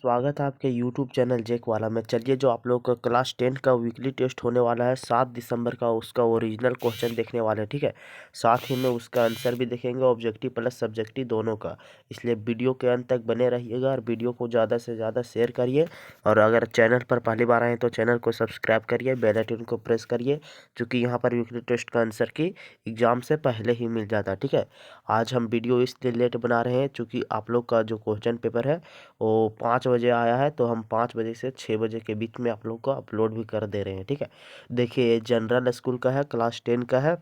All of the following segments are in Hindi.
स्वागत है आपके YouTube चैनल जेक वाला में। चलिए, जो आप लोग का क्लास 10 का वीकली टेस्ट होने वाला है 7 दिसंबर का, उसका ओरिजिनल क्वेश्चन देखने वाले हैं। ठीक है, साथ ही में उसका आंसर भी देखेंगे, ऑब्जेक्टिव प्लस सब्जेक्टिव दोनों का। इसलिए वीडियो के अंत तक बने रहिएगा और वीडियो को ज़्यादा से ज़्यादा शेयर करिए। और अगर चैनल पर पहली बार आए तो चैनल को सब्सक्राइब करिए, बेल आइकन को प्रेस करिए, क्योंकि यहाँ पर वीकली टेस्ट का आंसर की एग्ज़ाम से पहले ही मिल जाता है। ठीक है, आज हम वीडियो इसलिए लेट बना रहे हैं क्योंकि आप लोग का जो क्वेश्चन पेपर है वो 5 बजे आया है, तो हम 5 बजे से 6 बजे के बीच में आप लोग को अपलोड भी कर दे रहे हैं। ठीक है, देखिए ये जनरल स्कूल का है, क्लास 10 का है,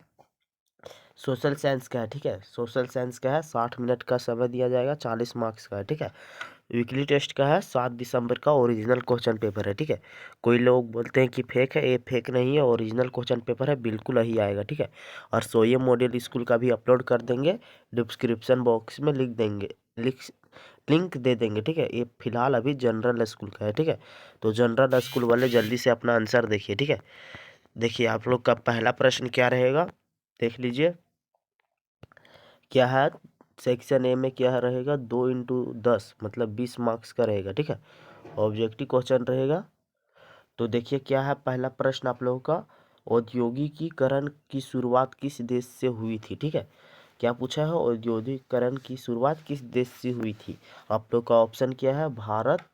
सोशल साइंस का है। ठीक है, सोशल साइंस का है, 60 मिनट का समय दिया जाएगा, 40 मार्क्स का है। ठीक है, वीकली टेस्ट का है, 7 दिसंबर का ओरिजिनल क्वेश्चन पेपर है। ठीक है, कोई लोग बोलते हैं कि फेक है, ये फेक नहीं है, ओरिजिनल क्वेश्चन पेपर है, बिल्कुल यही आएगा। ठीक है, और सोये मॉडल स्कूल का भी अपलोड कर देंगे, डिस्क्रिप्शन बॉक्स में लिंक दे देंगे। ठीक है, ये फिलहाल अभी जनरल स्कूल का है। ठीक है, तो जनरल स्कूल वाले जल्दी से अपना आंसर देखिए। ठीक है, देखिए आप लोग का पहला प्रश्न क्या रहेगा, देख लीजिए क्या है। सेक्शन ए में क्या रहेगा, 2 × 10 मतलब 20 मार्क्स का रहेगा। ठीक है, ऑब्जेक्टिव क्वेश्चन रहेगा। तो देखिए क्या है पहला प्रश्न आप लोगों का, औद्योगिकीकरण की शुरुआत किस देश से हुई थी। ठीक है, क्या पूछा है, औद्योगिकीकरण की शुरुआत किस देश से हुई थी। आप लोग का ऑप्शन क्या है, भारत,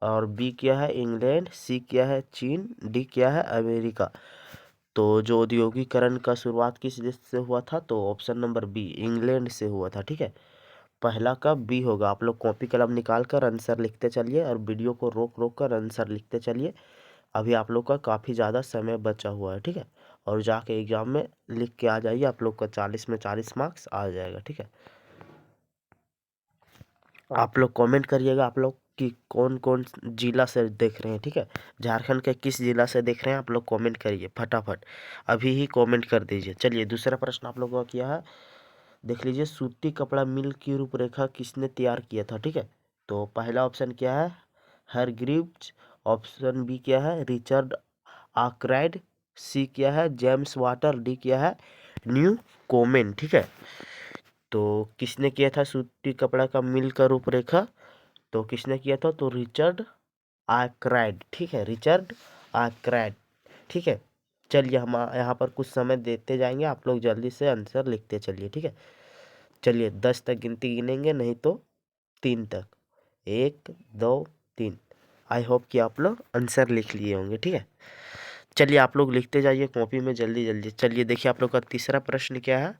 और बी क्या है, इंग्लैंड, सी क्या है, चीन, डी क्या है, अमेरिका। तो जो औद्योगिकरण का शुरुआत किस देश से हुआ था, तो ऑप्शन नंबर बी, इंग्लैंड से हुआ था। ठीक है, पहला का बी होगा। आप लोग कॉपी कलम निकाल कर आंसर लिखते चलिए और वीडियो को रोक रोक कर आंसर लिखते चलिए। अभी आप लोग का काफ़ी ज़्यादा समय बचा हुआ है। ठीक है, और जाके एग्जाम में लिख के आ जाइए, आप लोग का 40 में 40 मार्क्स आ जाएगा। ठीक है, आप लोग कमेंट करिएगा आप लोग कि कौन कौन जिला से देख रहे हैं। ठीक है, झारखंड के किस जिला से देख रहे हैं, आप लोग कमेंट करिए फटाफट, अभी ही कमेंट कर दीजिए। चलिए दूसरा प्रश्न आप लोगों का क्या है, देख लीजिए, सूती कपड़ा मिल की रूपरेखा किसने तैयार किया था। ठीक है, तो पहला ऑप्शन क्या है, हरग्रीव्ज, ऑप्शन बी क्या है, रिचर्ड आर्कराइट, सी क्या है, जेम्स वाटर, डी क्या है, न्यू कोमेन। ठीक है, तो किसने किया था सूती कपड़ा का मिल का रूपरेखा, तो किसने किया था, तो रिचर्ड आर्कराइट। ठीक है, रिचर्ड आर्कराइट। ठीक है, चलिए हम यहाँ पर कुछ समय देते जाएंगे, आप लोग जल्दी से आंसर लिखते चलिए। ठीक है, चलिए 10 तक गिनती गिनेंगे, नहीं तो 3 तक, 1 2 3। आई होप कि आप लोग आंसर लिख लिए होंगे। ठीक है, चलिए आप लोग लिखते जाइए कॉपी में जल्दी जल्दी। चलिए देखिए आप लोग का तीसरा प्रश्न क्या है,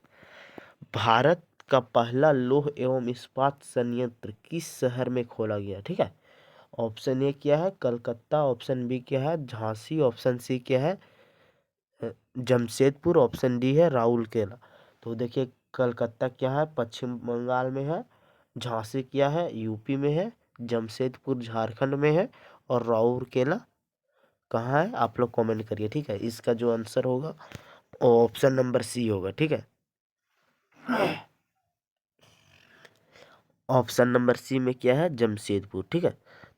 भारत का पहला लौह एवं इस्पात संयंत्र किस शहर में खोला गया। ठीक है, ऑप्शन ए क्या है, कलकत्ता, ऑप्शन बी क्या है, झांसी, ऑप्शन सी क्या है, जमशेदपुर, ऑप्शन डी है, राउरकेला। तो देखिए कलकत्ता क्या है, पश्चिम बंगाल में है, झांसी क्या है, यूपी में है, जमशेदपुर झारखंड में है, और राउरकेला कहाँ है, आप लोग कमेंट करिए। ठीक है, इसका जो आंसर होगा वो ऑप्शन नंबर सी होगा। ठीक है, ऑप्शन नंबर सी में क्या है, जमशेदपुर। ठीक है,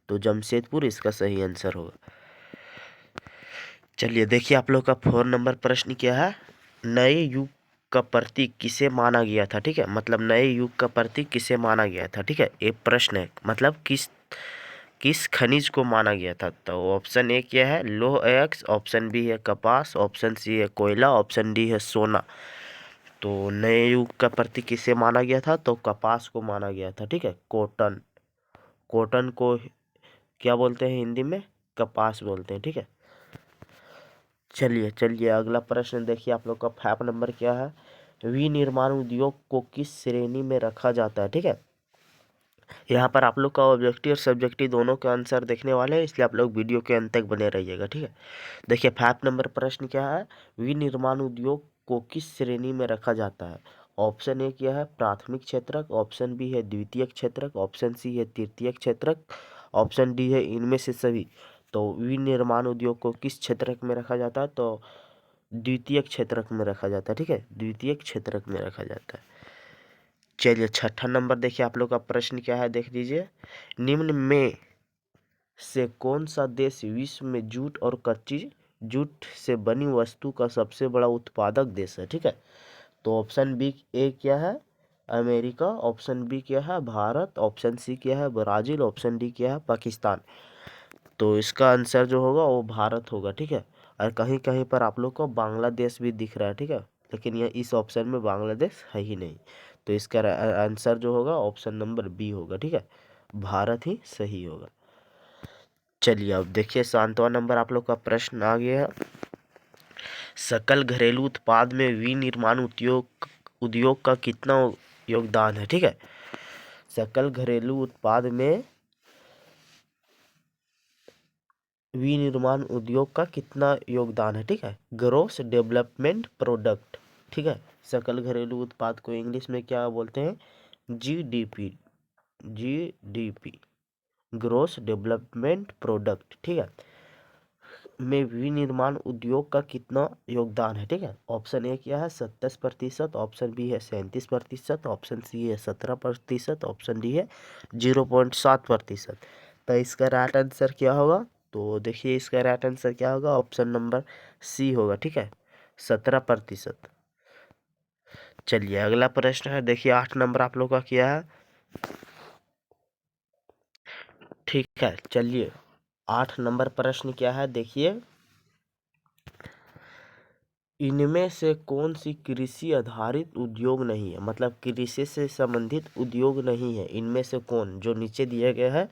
तो जमशेदपुर इसका सही आंसर होगा। चलिए देखिए आप लोग का 4 नंबर प्रश्न क्या है, नए युग का प्रतीक किसे माना गया था। ठीक है, मतलब नए युग का प्रतीक किसे माना गया था। ठीक है, ये प्रश्न है, मतलब किस किस खनिज को माना गया था। तो ऑप्शन ए क्या है, लौह अयस्क, ऑप्शन बी है कपास, ऑप्शन सी है कोयला, ऑप्शन डी है सोना। तो नए युग का प्रतीक किसे माना गया था, तो कपास को माना गया था। ठीक है, कॉटन, कॉटन को क्या बोलते हैं हिंदी में, कपास बोलते हैं। ठीक है, चलिए चलिए अगला प्रश्न देखिए आप लोग का 5 नंबर क्या है, विनिर्माण उद्योग को किस श्रेणी में रखा जाता है। ठीक है, यहाँ पर आप लोग का ऑब्जेक्टिव और सब्जेक्टिव दोनों के आंसर देखने वाले हैं, इसलिए आप लोग वीडियो के अंत तक बने रहिएगा। ठीक है, देखिए 5 नंबर प्रश्न क्या है, विनिर्माण उद्योग को किस श्रेणी में रखा जाता है। ऑप्शन ए क्या है, प्राथमिक क्षेत्रक, ऑप्शन बी है द्वितीयक क्षेत्रक, ऑप्शन सी है तृतीयक क्षेत्रक, ऑप्शन डी है इनमें से सभी। तो विनिर्माण उद्योग को किस क्षेत्रक में रखा जाता है, तो द्वितीयक क्षेत्रक में रखा जाता है। ठीक है, द्वितीयक क्षेत्रक में रखा जाता है। चलिए 6ठा नंबर देखिए आप लोग का प्रश्न क्या है, देख लीजिए, निम्न में से कौन सा देश विश्व में जूट और कच्ची जूट से बनी वस्तु का सबसे बड़ा उत्पादक देश है। ठीक है, तो ऑप्शन बी ए क्या है, अमेरिका, ऑप्शन बी क्या है भारत, ऑप्शन सी क्या है ब्राज़ील, ऑप्शन डी क्या है पाकिस्तान। तो इसका आंसर जो होगा वो भारत होगा, ठीक है। और कहीं कहीं पर आप लोग को बांग्लादेश भी दिख रहा है, ठीक है, लेकिन यह इस ऑप्शन में बांग्लादेश है ही नहीं। तो इसका आंसर जो होगा ऑप्शन नंबर बी होगा, ठीक है, भारत ही सही होगा। चलिए अब देखिए 7वां नंबर आप लोग का प्रश्न आ गया है। सकल घरेलू उत्पाद में विनिर्माण उद्योग का कितना योगदान है, ठीक है। सकल घरेलू उत्पाद में विनिर्माण उद्योग का कितना योगदान है, ठीक है। ग्रोस डेवलपमेंट प्रोडक्ट, ठीक है। सकल घरेलू उत्पाद को इंग्लिश में क्या बोलते हैं, GDP, GDP, gross development product, ठीक है, में विनिर्माण उद्योग का कितना योगदान है, ठीक है। ऑप्शन ए क्या है 27%, ऑप्शन बी है 37%, ऑप्शन सी है 17%, ऑप्शन डी है 0.7%। तो इसका राइट आंसर क्या होगा, तो देखिए इसका राइट आंसर क्या होगा, ऑप्शन नंबर सी होगा, ठीक है, 17%। चलिए अगला प्रश्न है, देखिए 8 नंबर आप लोग का क्या है, ठीक है। चलिए 8 नंबर प्रश्न क्या है, देखिए इनमें से कौन सी कृषि आधारित उद्योग नहीं है, मतलब कृषि से संबंधित उद्योग नहीं है, इनमें से कौन, जो नीचे दिया गया है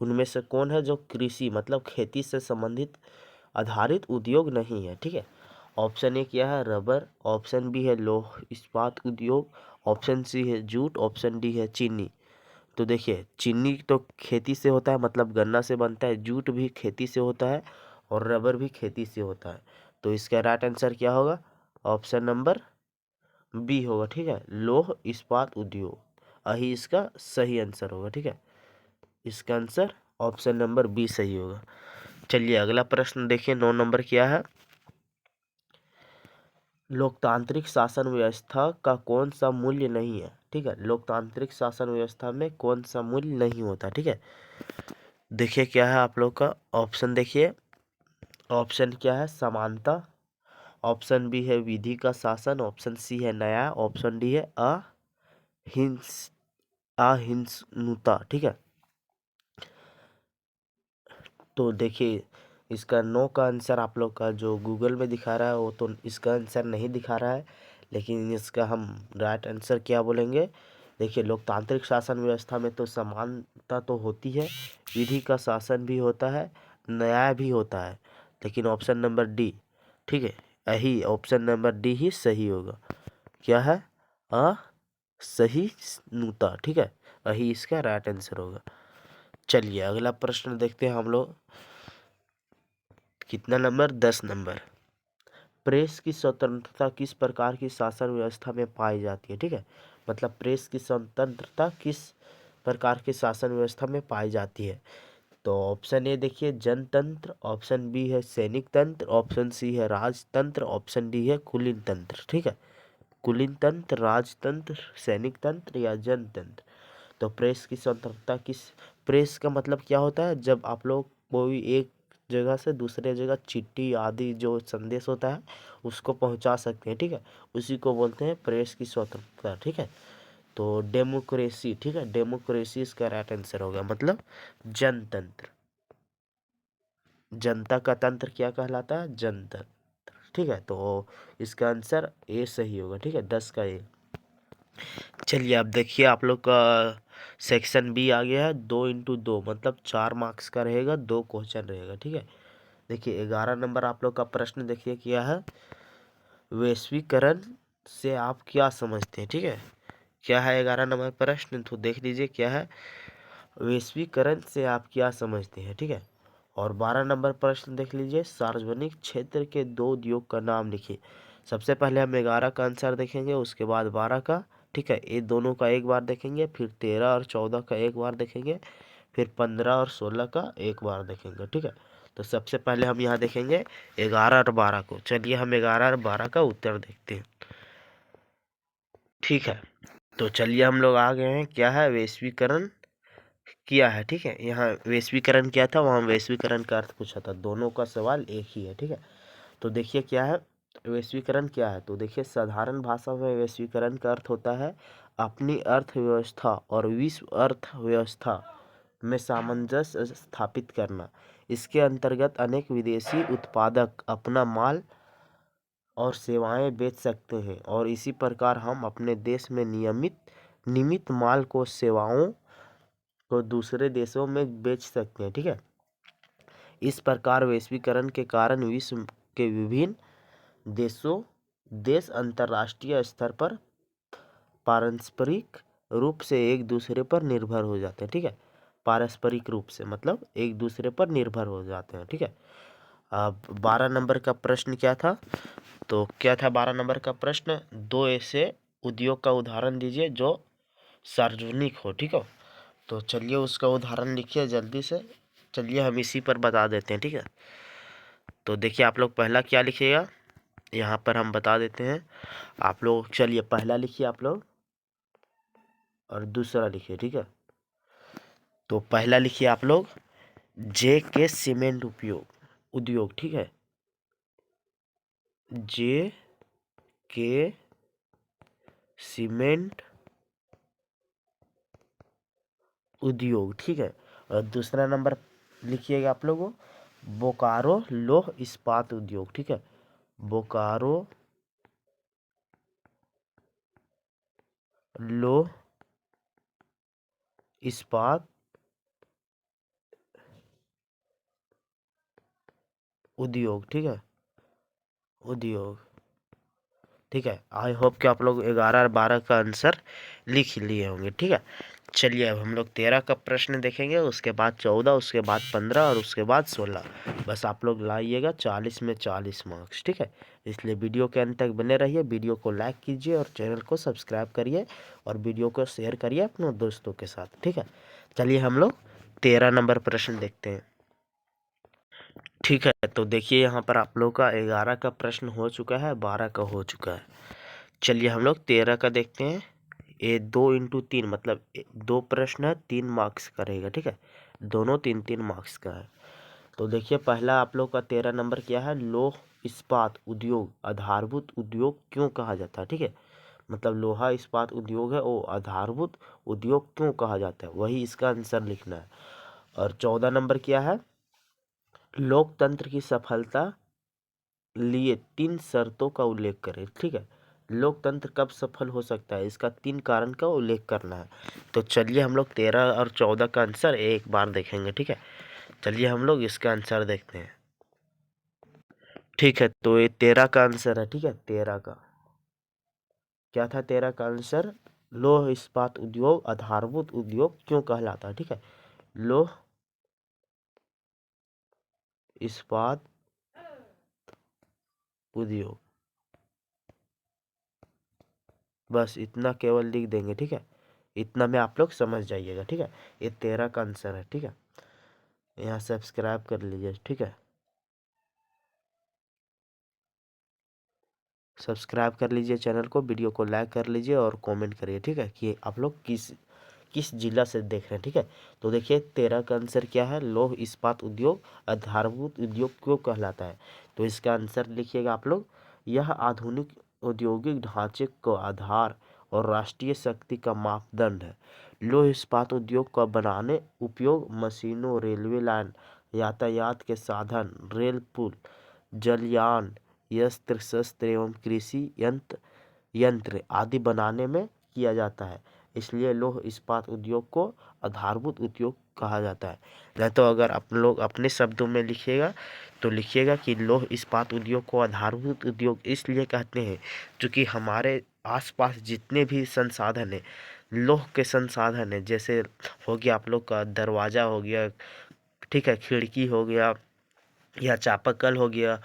उनमें से कौन है जो कृषि मतलब खेती से संबंधित आधारित उद्योग नहीं है, ठीक है। ऑप्शन ए क्या है रबर, ऑप्शन बी है लौह इस्पात उद्योग, ऑप्शन सी है जूट, ऑप्शन डी है चीनी। तो देखिए चीनी तो खेती से होता है, मतलब गन्ना से बनता है, जूट भी खेती से होता है और रबर भी खेती से होता है। तो इसका राइट आंसर क्या होगा, ऑप्शन नंबर बी होगा, ठीक है, लौह इस्पात उद्योग, यही इसका सही आंसर होगा, ठीक है। इसका आंसर ऑप्शन नंबर बी सही होगा। चलिए अगला प्रश्न देखिए 9 नंबर क्या है, लोकतांत्रिक शासन व्यवस्था का कौन सा मूल्य नहीं है, ठीक है। लोकतांत्रिक शासन व्यवस्था में कौन सा मूल्य नहीं होता, ठीक है। देखिए क्या है आप लोग का ऑप्शन, देखिए ऑप्शन क्या है समानता, ऑप्शन बी है विधि का शासन, ऑप्शन सी है न्याय, ऑप्शन डी है अहिंस अहिंसनुता, ठीक है। तो देखिए इसका नो का आंसर आप लोग का जो गूगल में दिखा रहा है वो तो इसका आंसर नहीं दिखा रहा है, लेकिन इसका हम राइट आंसर क्या बोलेंगे, देखिए लोकतांत्रिक शासन व्यवस्था में तो समानता तो होती है, विधि का शासन भी होता है, न्याय भी होता है, लेकिन ऑप्शन नंबर डी, ठीक है, यही ऑप्शन नंबर डी ही सही होगा, क्या है असहिष्णुता, ठीक है, यही इसका राइट आंसर होगा। चलिए अगला प्रश्न देखते हैं हम लोग, कितना नंबर 10 नंबर, प्रेस की स्वतंत्रता किस प्रकार की शासन व्यवस्था में पाई जाती है, ठीक है। मतलब प्रेस की स्वतंत्रता किस प्रकार की शासन व्यवस्था में पाई जाती है। तो ऑप्शन ए देखिए जनतंत्र, ऑप्शन बी है सैनिक तंत्र, ऑप्शन सी है राजतंत्र, ऑप्शन डी है कुलीन तंत्र, ठीक है। कुलीन तंत्र, राजतंत्र, सैनिक तंत्र या जनतंत्र। तो प्रेस की स्वतंत्रता किस, प्रेस का मतलब क्या होता है, जब आप लोग कोई एक जगह से दूसरे जगह चिट्ठी आदि जो संदेश होता है उसको पहुंचा सकते हैं, ठीक है, उसी को बोलते हैं प्रेस की स्वतंत्रता, ठीक है। तो डेमोक्रेसी, ठीक है, डेमोक्रेसी इसका राइट आंसर होगा, मतलब जनतंत्र, जनता का तंत्र क्या कहलाता है, जनतंत्र, ठीक है। तो इसका आंसर ए सही होगा, ठीक है, 10 का ए। चलिए अब देखिए आप लोग का सेक्शन बी आ गया है, 2 × 2 मतलब 4 मार्क्स का रहेगा, 2 क्वेश्चन रहेगा, ठीक है। देखिए 11 नंबर आप लोग का प्रश्न देखिए क्या है, वैश्वीकरण से आप क्या समझते हैं, ठीक है। क्या है 11 नंबर प्रश्न, तो देख लीजिए क्या है, वैश्वीकरण से आप क्या समझते हैं, ठीक है। और 12 नंबर प्रश्न देख लीजिए, सार्वजनिक क्षेत्र के 2 उद्योग का नाम लिखिए। सबसे पहले हम 11 का आंसर देखेंगे, उसके बाद 12 का, ठीक है, ये दोनों का एक बार देखेंगे, फिर 13 और 14 का एक बार देखेंगे, फिर 15 और 16 का एक बार देखेंगे, ठीक है। तो सबसे पहले हम यहाँ देखेंगे 11 और 12 को। चलिए हम 11 और 12 का उत्तर देखते हैं, ठीक है। तो चलिए हम लोग आ गए हैं, क्या है वैश्वीकरण किया है, ठीक है। यहाँ वैश्वीकरण क्या था, वहाँ वैश्वीकरण का अर्थ पूछा था, दोनों का सवाल एक ही है, ठीक है। तो देखिए क्या है वैश्वीकरण क्या है, तो देखिए साधारण भाषा में वैश्वीकरण का अर्थ होता है अपनी अर्थव्यवस्था और विश्व अर्थव्यवस्था में सामंजस्य स्थापित करना। इसके अंतर्गत अनेक विदेशी उत्पादक अपना माल और सेवाएं बेच सकते हैं और इसी प्रकार हम अपने देश में नियमित माल को सेवाओं को दूसरे देशों में बेच सकते हैं। ठीक है। इस प्रकार वैश्वीकरण के कारण विश्व के विभिन्न देश अंतर्राष्ट्रीय स्तर पर पारस्परिक रूप से एक दूसरे पर निर्भर हो जाते हैं। ठीक है। पारस्परिक रूप से मतलब एक दूसरे पर निर्भर हो जाते हैं। ठीक है। अब 12 नंबर का प्रश्न क्या था? तो क्या था 12 नंबर का प्रश्न? दो ऐसे उद्योग का उदाहरण दीजिए जो सार्वजनिक हो। ठीक है। तो चलिए उसका उदाहरण लिखिए जल्दी से। चलिए हम इसी पर बता देते हैं। ठीक है। तो देखिए आप लोग पहला क्या लिखिएगा, यहाँ पर हम बता देते हैं। आप लोग चलिए पहला लिखिए आप लोग और दूसरा लिखिए। ठीक है। तो पहला लिखिए आप लोग जे के सीमेंट उद्योग। ठीक है। जे के सीमेंट उद्योग। ठीक है। और दूसरा नंबर लिखिएगा आप लोगों बोकारो लौह इस्पात उद्योग। ठीक है। बोकारो लौह इस्पात उद्योग। ठीक है। उद्योग। ठीक है। आई होप कि आप लोग 11 और 12 का आंसर लिख लिए होंगे। ठीक है। चलिए अब हम लोग 13 का प्रश्न देखेंगे, उसके बाद 14, उसके बाद 15 और उसके बाद 16। बस आप लोग लाइएगा 40 में 40 मार्क्स। ठीक है। इसलिए वीडियो के अंत तक बने रहिए। वीडियो को लाइक कीजिए और चैनल को सब्सक्राइब करिए और वीडियो को शेयर करिए अपने दोस्तों के साथ। ठीक है। चलिए हम लोग 13 नंबर प्रश्न देखते हैं। ठीक है। तो देखिए यहाँ पर आप लोग का 11 का प्रश्न हो चुका है, 12 का हो चुका है। चलिए हम लोग 13 का देखते हैं। ये 2 × 3 मतलब 2 प्रश्न है, 3 मार्क्स का रहेगा। ठीक है। दोनों 3-3 मार्क्स का है। तो देखिए पहला आप लोग का 13 नंबर क्या है? लौह इस्पात उद्योग आधारभूत उद्योग क्यों कहा जाता है? ठीक है। मतलब लोहा इस्पात उद्योग है वो आधारभूत उद्योग क्यों कहा जाता है, वही इसका आंसर लिखना है। और 14 नंबर क्या है? लोकतंत्र की सफलता लिए 3 शर्तों का उल्लेख करें। ठीक है। लोकतंत्र कब सफल हो सकता है, इसका 3 कारण का उल्लेख करना है। तो चलिए हम लोग 13 और 14 का आंसर एक बार देखेंगे। ठीक है। चलिए हम लोग इसका आंसर देखते हैं। ठीक है। तो ये 13 का आंसर है। ठीक है। 13 का क्या था? 13 का आंसर लौह इस्पात उद्योग आधारभूत उद्योग क्यों कहलाता है। ठीक है। लौह इस्पात उद्योग, बस इतना केवल लिख देंगे। ठीक है। इतना में आप लोग समझ जाइएगा। ठीक है। ये 13 का आंसर है। ठीक है। यहाँ सब्सक्राइब कर लीजिए। ठीक है। सब्सक्राइब कर लीजिए चैनल को, वीडियो को लाइक कर लीजिए और कमेंट करिए। ठीक है कि आप लोग किस किस जिला से देख रहे हैं। ठीक है। तो देखिए 13 का आंसर क्या है? लौह इस्पात उद्योग आधारभूत उद्योग क्यों कहलाता है। तो इसका आंसर लिखिएगा आप लोग, यह आधुनिक औद्योगिक ढांचे को आधार और राष्ट्रीय शक्ति का मापदंड है। लौह इस्पात उद्योग का बनाने उपयोग मशीनों, रेलवे लाइन, यातायात के साधन, रेल पुल, जलयान, यस्त्र शस्त्र एवं कृषि यंत्र आदि बनाने में किया जाता है। इसलिए लौह इस्पात उद्योग को आधारभूत उद्योग कहा जाता है। नहीं तो अगर आप लोग अपने शब्दों में लिखिएगा तो लिखिएगा कि लौह इस्पात उद्योग को आधारभूत उद्योग इसलिए कहते हैं क्योंकि हमारे आसपास जितने भी संसाधन है, लौह के संसाधन है, जैसे हो गया आप लोग का दरवाज़ा हो गया, ठीक है, खिड़की हो गया या चापाकल हो गया,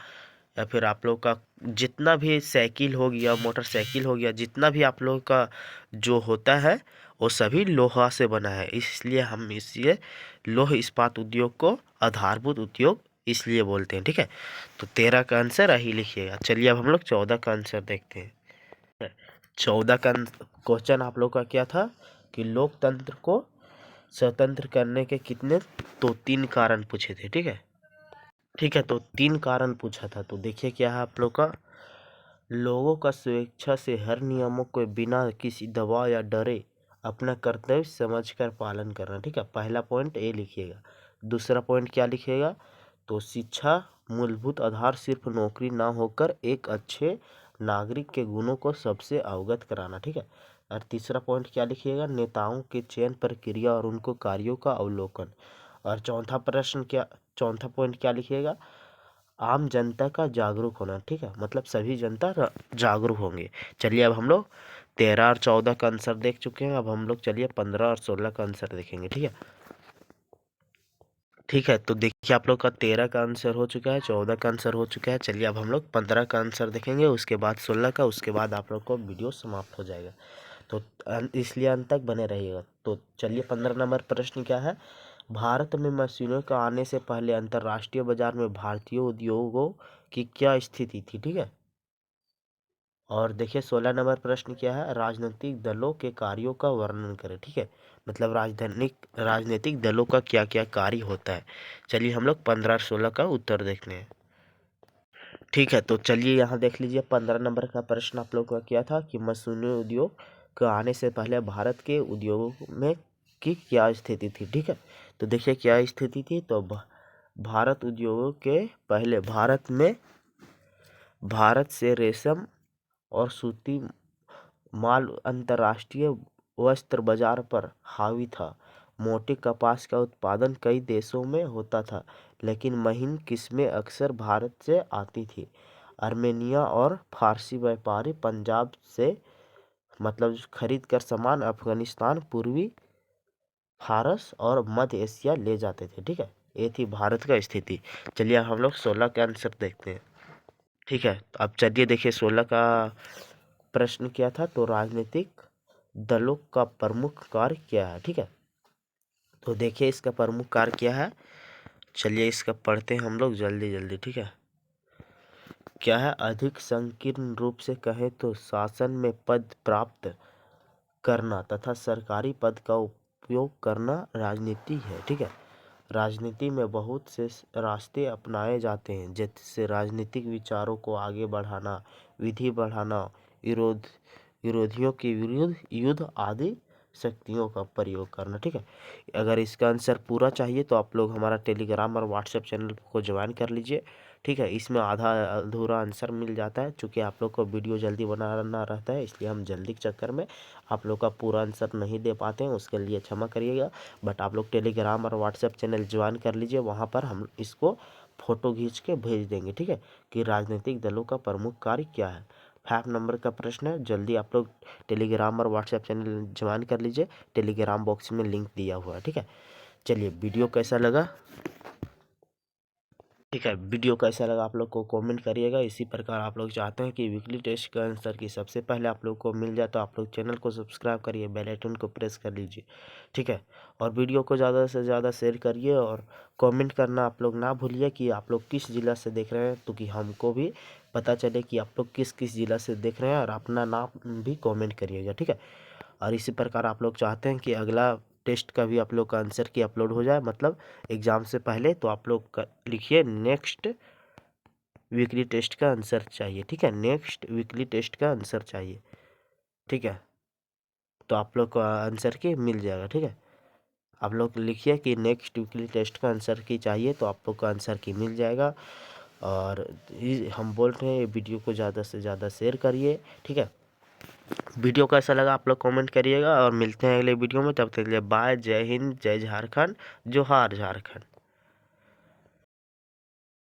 या फिर आप लोग का जितना भी साइकिल हो गया, मोटरसाइकिल हो गया, जितना भी आप लोग का जो होता है वो सभी लोहा से बना है। इसलिए हम इसलिए लौह इस्पात उद्योग को आधारभूत उद्योग इसलिए बोलते हैं। ठीक है। तो 13 का आंसर यही लिखिएगा। चलिए अब हम लोग 14 का आंसर देखते हैं। 14 का क्वेश्चन आप लोग का क्या था कि लोकतंत्र को स्वतंत्र करने के कितने, तो 3 कारण पूछे थे। ठीक है। ठीक है। तो 3 कारण पूछा था। तो देखिए क्या है आप लोग का, लोगों का स्वेच्छा से हर नियमों को बिना किसी दबाव या डरे अपना कर्तव्य समझकर पालन करना। ठीक है, पहला पॉइंट ए लिखिएगा। दूसरा पॉइंट क्या लिखिएगा, तो शिक्षा मूलभूत आधार सिर्फ नौकरी ना होकर एक अच्छे नागरिक के गुणों को सबसे अवगत कराना। ठीक है, और तीसरा पॉइंट क्या लिखिएगा, नेताओं के चयन प्रक्रिया और उनको कार्यों का अवलोकन। और चौथा पॉइंट क्या लिखिएगा, आम जनता का जागरूक होना। ठीक है, मतलब सभी जनता जागरूक होंगे। चलिए अब हम लोग 13 और 14 का आंसर देख चुके हैं, अब हम लोग चलिए 15 और 16 का आंसर देखेंगे। ठीक है, तो देखिए आप लोग का 13 का आंसर हो चुका है, 14 का आंसर हो चुका है। चलिए अब हम लोग 15 का आंसर देखेंगे, उसके बाद 16 का, उसके बाद आप लोग को वीडियो समाप्त हो जाएगा। तो इसलिए अंत तक बने रहिएगा। तो चलिए 15 नंबर प्रश्न क्या है, भारत में मशीनों का आने से पहले अंतर्राष्ट्रीय बाजार में भारतीय उद्योगों की क्या स्थिति थी। ठीक है, और देखिए 16 नंबर प्रश्न क्या है, राजनीतिक दलों के कार्यों का वर्णन करें। ठीक है, मतलब राजनीतिक दलों का क्या क्या कार्य होता है। चलिए हम लोग 15 और 16 का उत्तर देखते हैं। ठीक है, तो चलिए यहाँ देख लीजिए 15 नंबर का प्रश्न आप लोग का क्या था कि मशीनी उद्योग के आने से पहले भारत के उद्योगों में की क्या स्थिति थी। ठीक है, तो देखिए क्या स्थिति थी, तो भारत उद्योगों के पहले भारत से रेशम और सूती माल अंतर्राष्ट्रीय वस्त्र बाजार पर हावी था। मोटे कपास का उत्पादन कई देशों में होता था, लेकिन महीन किस्में अक्सर भारत से आती थी। आर्मेनिया और फारसी व्यापारी पंजाब से मतलब खरीद कर सामान अफगानिस्तान, पूर्वी फारस और मध्य एशिया ले जाते थे। ठीक है, ये थी भारत का स्थिति। चलिए हम लोग 16 का आंसर देखते हैं। ठीक है, तो अब चलिए देखिए 16 का प्रश्न क्या था, तो राजनीतिक दलों का प्रमुख कार्य क्या है। ठीक है, तो देखिए इसका प्रमुख कार्य क्या है, चलिए इसका पढ़ते हैं हम लोग जल्दी जल्दी। ठीक है, क्या है, अधिक संकीर्ण रूप से कहें तो शासन में पद प्राप्त करना तथा सरकारी पद का उपयोग करना राजनीति है। ठीक है, राजनीति में बहुत से रास्ते अपनाए जाते हैं, जैसे राजनीतिक विचारों को आगे बढ़ाना, विधि बढ़ाना, विरोधियों के विरुद्ध युद्ध आदि शक्तियों का प्रयोग करना। ठीक है, अगर इसका आंसर पूरा चाहिए तो आप लोग हमारा टेलीग्राम और व्हाट्सएप चैनल को ज्वाइन कर लीजिए। ठीक है, इसमें आधा अधूरा आंसर मिल जाता है, चूँकि आप लोग को वीडियो जल्दी बनाना रहता है, इसलिए हम जल्दी के चक्कर में आप लोग का पूरा आंसर नहीं दे पाते हैं, उसके लिए क्षमा करिएगा। बट आप लोग टेलीग्राम और व्हाट्सएप चैनल ज्वाइन कर लीजिए, वहाँ पर हम इसको फ़ोटो खींच के भेज देंगे। ठीक है, कि राजनीतिक दलों का प्रमुख कार्य क्या है। 5 नंबर का प्रश्न है, जल्दी आप लोग टेलीग्राम और व्हाट्सएप चैनल ज्वाइन कर लीजिए, टेलीग्राम बॉक्स में लिंक दिया हुआ है। ठीक है, चलिए वीडियो कैसा लगा, ठीक है, वीडियो कैसा लगा आप लोग को कमेंट करिएगा। इसी प्रकार आप लोग चाहते हैं कि वीकली टेस्ट का आंसर की सबसे पहले आप लोग को मिल जाए, तो आप लोग चैनल को सब्सक्राइब करिए, बेल आइकन को प्रेस कर लीजिए। ठीक है, और वीडियो को ज़्यादा से ज़्यादा शेयर करिए, और कमेंट करना आप लोग ना भूलिए कि आप लोग किस ज़िला से देख रहे हैं, तो कि हमको भी पता चले कि आप लोग किस किस ज़िला से देख रहे हैं, और अपना नाम भी कॉमेंट करिएगा। ठीक है, और इसी प्रकार आप लोग चाहते हैं कि अगला टेस्ट का भी आप लोग का आंसर की अपलोड हो जाए, मतलब एग्ज़ाम से पहले, तो आप लोग लिखिए नेक्स्ट वीकली टेस्ट का आंसर चाहिए। ठीक है, नेक्स्ट वीकली टेस्ट का आंसर चाहिए। ठीक है, तो आप लोग का आंसर की मिल जाएगा। ठीक है, आप लोग लिखिए कि नेक्स्ट वीकली टेस्ट का आंसर की चाहिए, तो आप लोग का आंसर की मिल जाएगा। और हम बोल रहे हैं वीडियो को ज़्यादा से ज़्यादा शेयर करिए। ठीक है, वीडियो कैसा लगा आप लोग कमेंट करिएगा, और मिलते हैं अगले वीडियो में, तब तक के लिए बाय, जय हिंद, जय झारखंड, जोहार झारखंड।